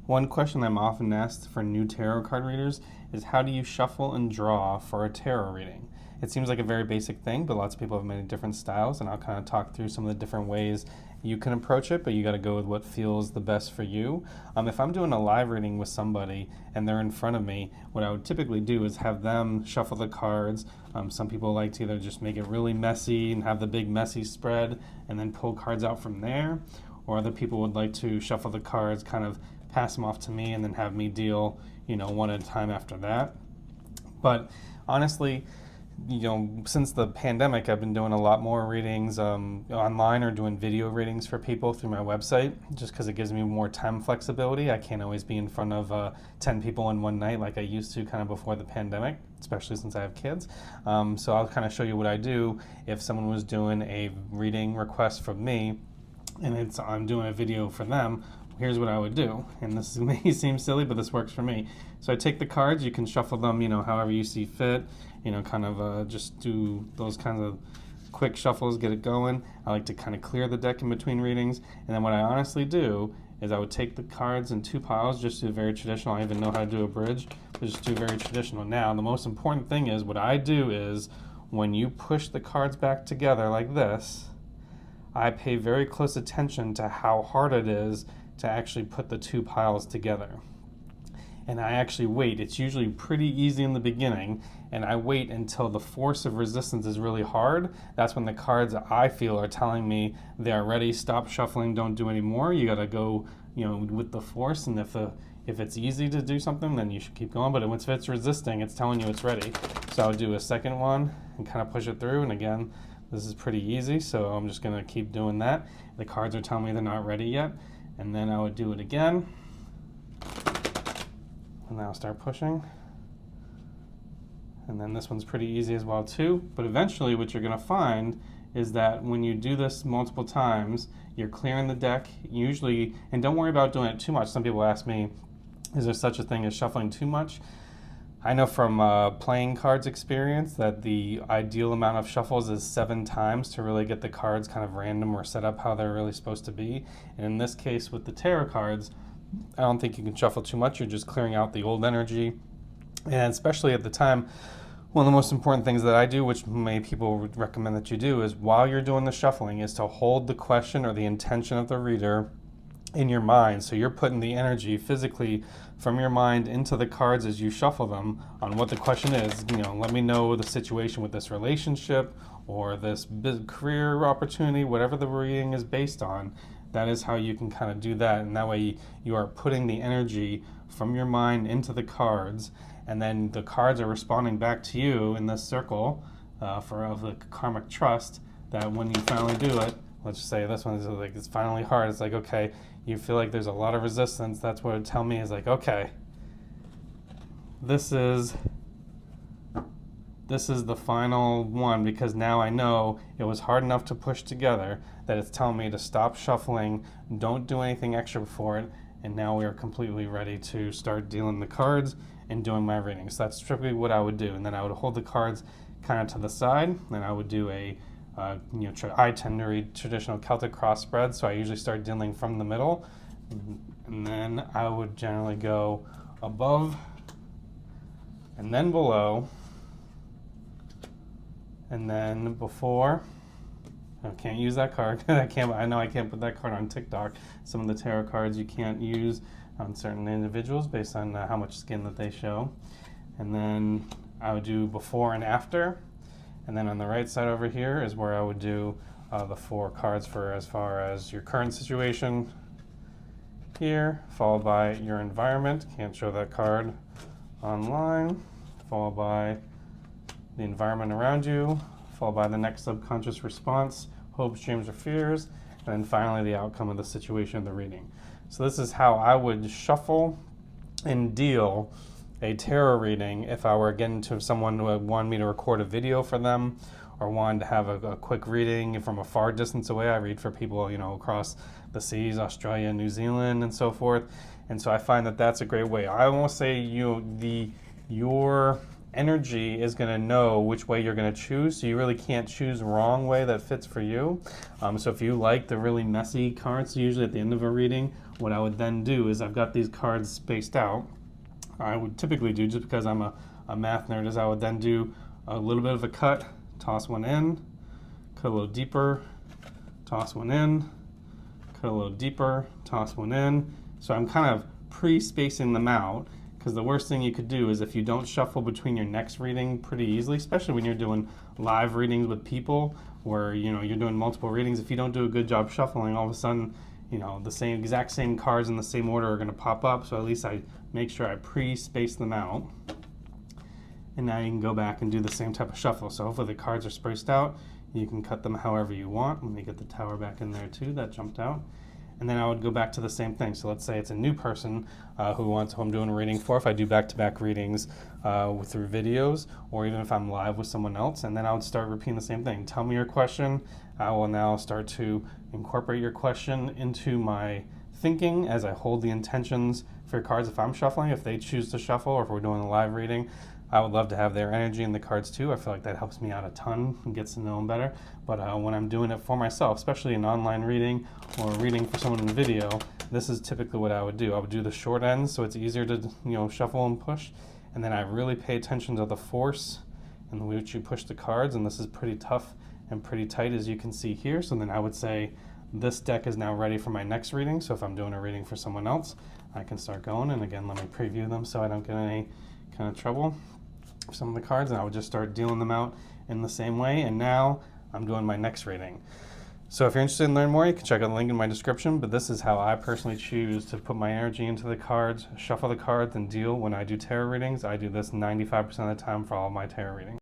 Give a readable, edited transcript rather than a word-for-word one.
One question I'm often asked for new tarot card readers is how do you shuffle and draw for a tarot reading? It seems like a very basic thing, but lots of people have many different styles, and I'll kind of talk through some of the different ways you can approach it, but you got to go with what feels the best for you. If I'm doing a live reading with somebody and they're in front of me, what I would typically do is have them shuffle the cards. Some people like to either just make it really messy and have the big messy spread and then pull cards out from there, or other people would like to shuffle the cards, kind of pass them off to me, and then have me deal, one at a time after that. But honestly, since the pandemic, I've been doing a lot more readings online or doing video readings for people through my website, just because it gives me more time flexibility. I can't always be in front of 10 people in one night like I used to kind of before the pandemic, especially since I have kids. So I'll kind of show you what I do if someone was doing a reading request from me and I'm doing a video for them. Here's what I would do, and this may seem silly, but this works for me. So I take the cards, you can shuffle them, however you see fit, just do those kinds of quick shuffles, get it going. I like to kind of clear the deck in between readings, and then what I honestly do is I would take the cards in two piles, just do very traditional. I even know how to do a bridge, but just do very traditional. Now, the most important thing is what I do is when you push the cards back together like this, I pay very close attention to how hard it is to actually put the two piles together. And I actually wait. It's usually pretty easy in the beginning, and I wait until the force of resistance is really hard. That's when the cards I feel are telling me they're ready, stop shuffling, don't do any more. You gotta go, with the force, and if it's easy to do something, then you should keep going, but if it's resisting, it's telling you it's ready. So I'll do a second one and kind of push it through, and again, this is pretty easy, so I'm just gonna keep doing that. The cards are telling me they're not ready yet. And then I would do it again. And now start pushing. And then this one's pretty easy as well too. But eventually what you're gonna find is that when you do this multiple times, you're clearing the deck usually, and don't worry about doing it too much. Some people ask me, is there such a thing as shuffling too much? I know from playing cards experience that the ideal amount of shuffles is 7 times to really get the cards kind of random or set up how they're really supposed to be. And in this case with the tarot cards, I don't think you can shuffle too much. You're just clearing out the old energy. And especially at the time, one of the most important things that I do, which many people would recommend that you do, is while you're doing the shuffling, is to hold the question or the intention of the reader in your mind. So you're putting the energy physically from your mind into the cards as you shuffle them on what the question is. Let me know the situation with this relationship or this big career opportunity, whatever the reading is based on. That is how you can kind of do that, and that way you are putting the energy from your mind into the cards, and then the cards are responding back to you in this circle of the karmic trust, that when you finally do it, let's just say this one is like, it's finally hard. It's like, okay, you feel like there's a lot of resistance. That's what it would tell me is like, okay, this is the final one, because now I know it was hard enough to push together that it's telling me to stop shuffling, don't do anything extra before it, and now we are completely ready to start dealing the cards and doing my reading. So that's strictly what I would do, and then I would hold the cards kind of to the side, and I would do I tend to read traditional Celtic cross spread, so I usually start dealing from the middle, and then I would generally go above and then below and then before. I can't use that card. I know I can't put that card on TikTok. Some of the tarot cards you can't use on certain individuals based on how much skin that they show. And then I would do before and after. And then on the right side over here is where I would do the 4 cards for as far as your current situation here, followed by your environment. Can't show that card online. Followed by the environment around you, followed by the next subconscious response, hopes, dreams, or fears, and then finally the outcome of the situation of the reading. So this is how I would shuffle and deal a tarot reading if I were getting to someone who wanted me to record a video for them or wanted to have a quick reading from a far distance away. I read for people, across the seas, Australia, New Zealand, and so forth. And so I find that that's a great way. I won't say your energy is going to know which way you're going to choose, so you really can't choose the wrong way that fits for you. So if you like the really messy cards usually at the end of a reading, what I would then do is I've got these cards spaced out. I would typically do, just because I'm a math nerd, is I would then do a little bit of a cut, toss one in, cut a little deeper, toss one in, cut a little deeper, toss one in. So I'm kind of pre-spacing them out, because the worst thing you could do is if you don't shuffle between your next reading pretty easily, especially when you're doing live readings with people where you're doing multiple readings, if you don't do a good job shuffling, all of a sudden the exact same cards in the same order are going to pop up. So at least I make sure I pre-space them out. And now you can go back and do the same type of shuffle. So hopefully the cards are spaced out. You can cut them however you want. Let me get the tower back in there too, that jumped out. And then I would go back to the same thing. So let's say it's a new person who I'm doing a reading for. If I do back-to-back readings through videos, or even if I'm live with someone else, and then I would start repeating the same thing. Tell me your question. I will now start to incorporate your question into my thinking as I hold the intentions for your cards. If I'm shuffling, if they choose to shuffle, or if we're doing a live reading, I would love to have their energy in the cards too. I feel like that helps me out a ton and gets to know them better. But when I'm doing it for myself, especially an online reading or a reading for someone in video, this is typically what I would do. I would do the short ends so it's easier to shuffle and push. And then I really pay attention to the force in which you push the cards. And this is pretty tough and pretty tight, as you can see here. So then I would say this deck is now ready for my next reading. So if I'm doing a reading for someone else, I can start going. And again, let me preview them so I don't get any kind of trouble. Some of the cards, and I would just start dealing them out in the same way. And now I'm doing my next reading. So if you're interested in learning more, you can check out the link in my description. But this is how I personally choose to put my energy into the cards, shuffle the cards, and deal when I do tarot readings. I do this 95% of the time for all my tarot readings.